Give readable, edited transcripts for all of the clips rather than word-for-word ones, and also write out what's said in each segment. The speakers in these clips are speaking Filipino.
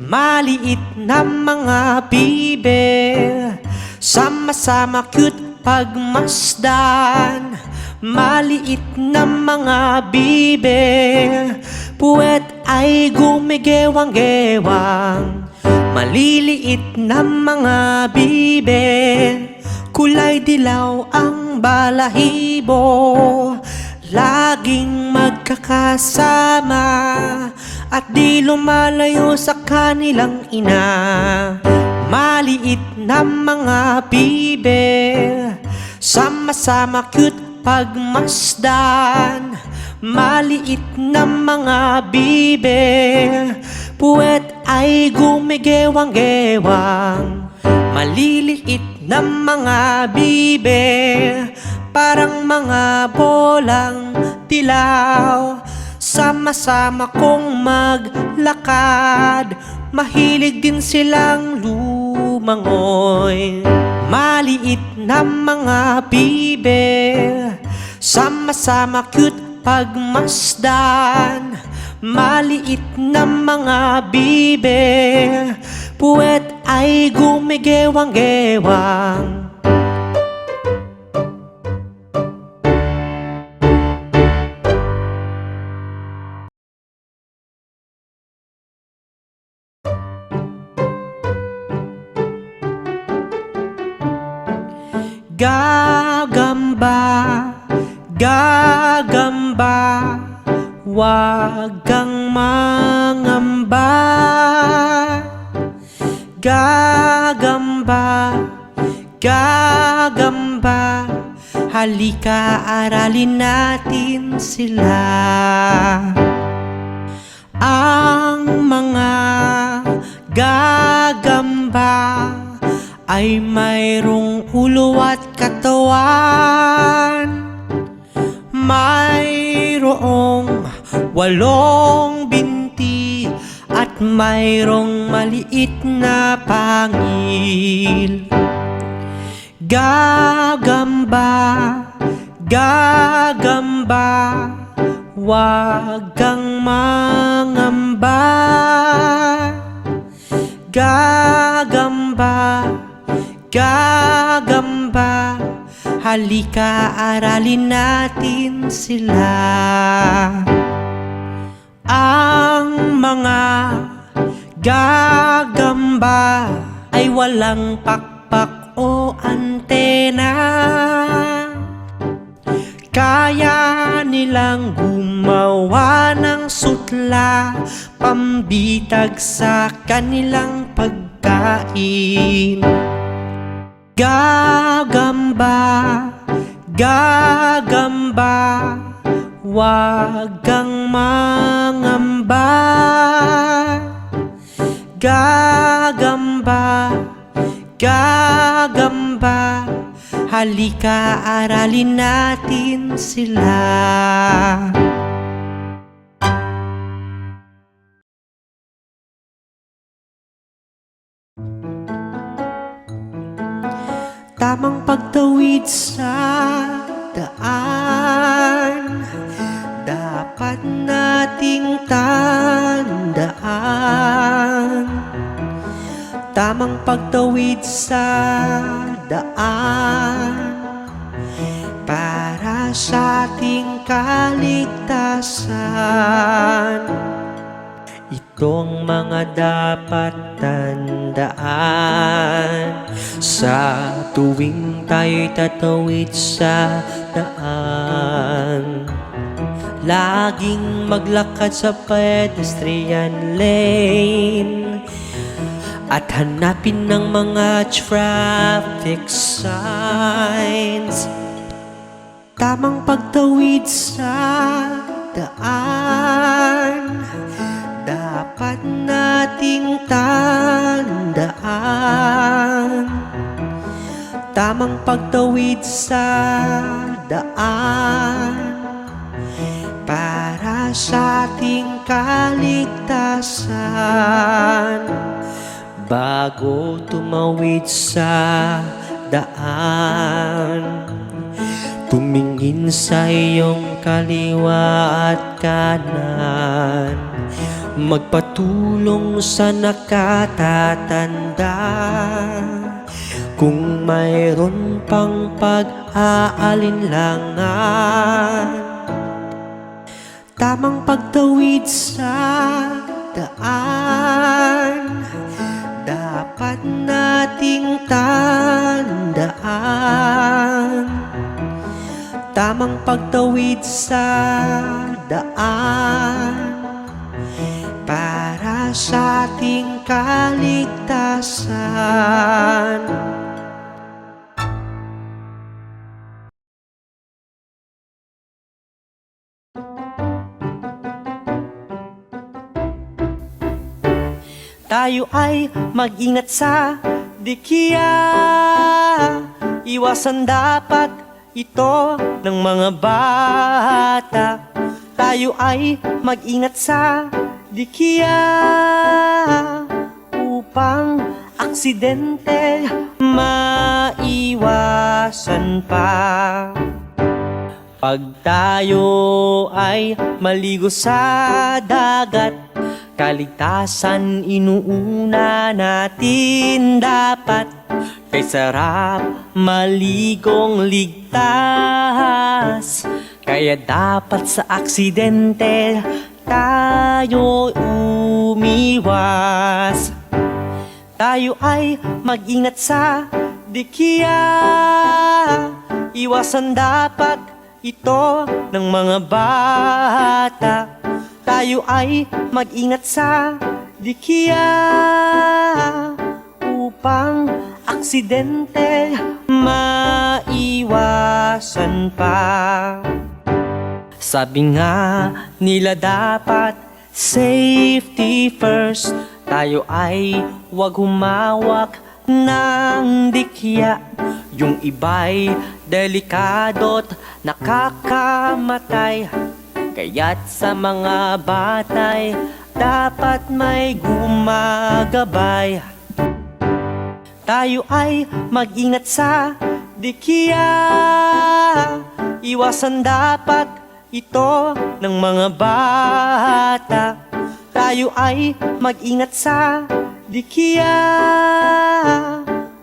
Maliit na mga bibe, sama-sama cute pagmasdan. Maliit na mga bibe, puwet ay gumigewang-gewang. Maliliit na mga bibe, kulay dilaw ang balahibo. Laging magkakasama at di lumalayo sa kanilang ina. Maliit na mga bibe, sama-sama cute pagmasdan. Maliit na mga bibe, puwet ay gumigewang-gewang. Maliliit na mga bibe, parang mga bolang dilaw. Sama-sama kong maglakad, mahilig din silang lumangoy. Maliit na mga bibe, sama-sama cute pagmasdan. Maliit na mga bibe, puwet ay gumigewang-gewang. Gagamba, gagamba, wag kang mangamba. Gagamba, gagamba, halika aralin natin sila. Ang mga gagamba ay mayroong ulo at katawan. Mayroong 8 binti at mayroong maliit na pangil. Gagamba, gagamba, wag kang mangamba. Gagamba, gagamba, halika aralin natin sila. Ang mga gagamba ay walang pakpak o antena. Kaya nilang gumawa ng sutla, pambitag sa kanilang pagkain. Gagamba, gagamba, wag kang mangamba. Gagamba, gagamba, halika aralin natin sila. Tamang pagtawid sa daan, dapat nating tandaan. Tamang pagtawid sa daan, para sa ating kaligtasan. Itong mga dapat tandaan sa tuwing tayo'y tatawid sa daan. Laging maglakad sa pedestrian lane at hanapin ng mga traffic signs. Tamang pagtawid sa daan, dapat nating tandaan. Tamang pagtawid sa daan, para sa ating kaligtasan. Bago tumawid sa daan, tumingin sa iyong kaliwa at kanan. magpatulong sa nakatatanda. Kung mayroon pang pag-aalinlangan, tamang pagtawid sa daan dapat nating tandaan. Tamang pagtawid sa daan para sa ating kaligtasan. Tayo ay mag-ingat sa dikiya, iwasan dapat ito ng mga bata. Tayo ay mag-ingat sa dikiya upang aksidente maiwasan pa. Pag tayo ay maligo sa dagat, kaligtasan inuuna natin dapat. Kay sarap maligong ligtas, kaya dapat sa aksidente tayo umiwas. Tayo ay mag-ingat sa dikiya, iwasan dapat ito ng mga bata. Tayo ay mag-ingat sa dikiya upang aksidente maiwasan pa. Sabi nga nila dapat safety first. Tayo ay huwag humawak ng dikiya. Yung iba'y delikado't nakakamatay, kaya't sa mga batay dapat may gumagabay. Tayo ay mag-ingat sa dikiya, iwasan dapat ito ng mga bata. Tayo ay mag-ingat sa dikiya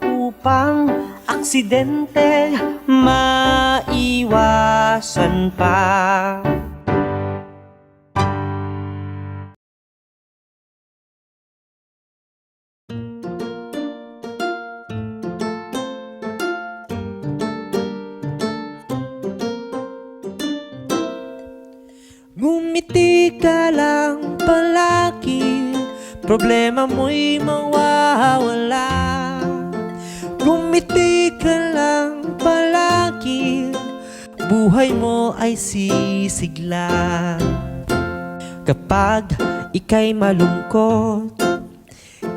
upang aksidente maiwasan pa. Ngumiti ka lang palagi, problema mo'y mawawala. Ngumiti ka lang palagi, buhay mo ay sisigla. Kapag ika'y malungkot,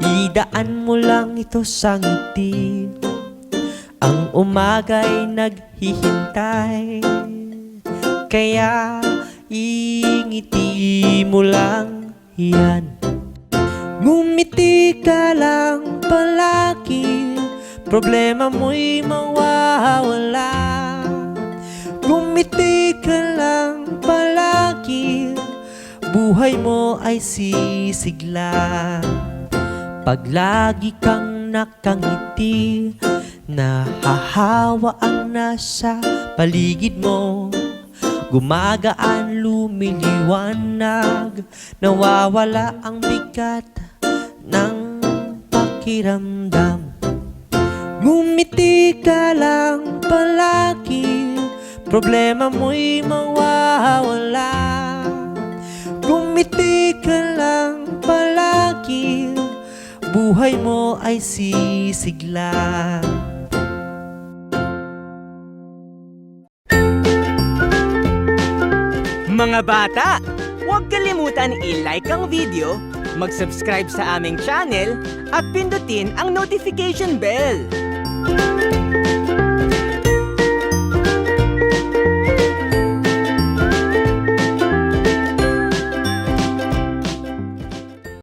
idaan mo lang ito sa ngiti. Ang umaga'y naghihintay, kaya ingiti mo lang yan. Ngumiti ka lang palagi, problema mo'y mawawala. Ngumiti ka lang palagi, buhay mo ay sisigla. Pag lagi kang nakangiti, nahahawa ang nasa paligid mo. Gumagaan, lumiliwanag, nawawala ang bigat ng pakiramdam. Ngumiti ka lang palagi, problema mo'y mawawala. Ngumiti ka lang palagi, buhay mo ay sisigla. Mga bata, huwag kalimutan i-like ang video, mag-subscribe sa aming channel, at pindutin ang notification bell.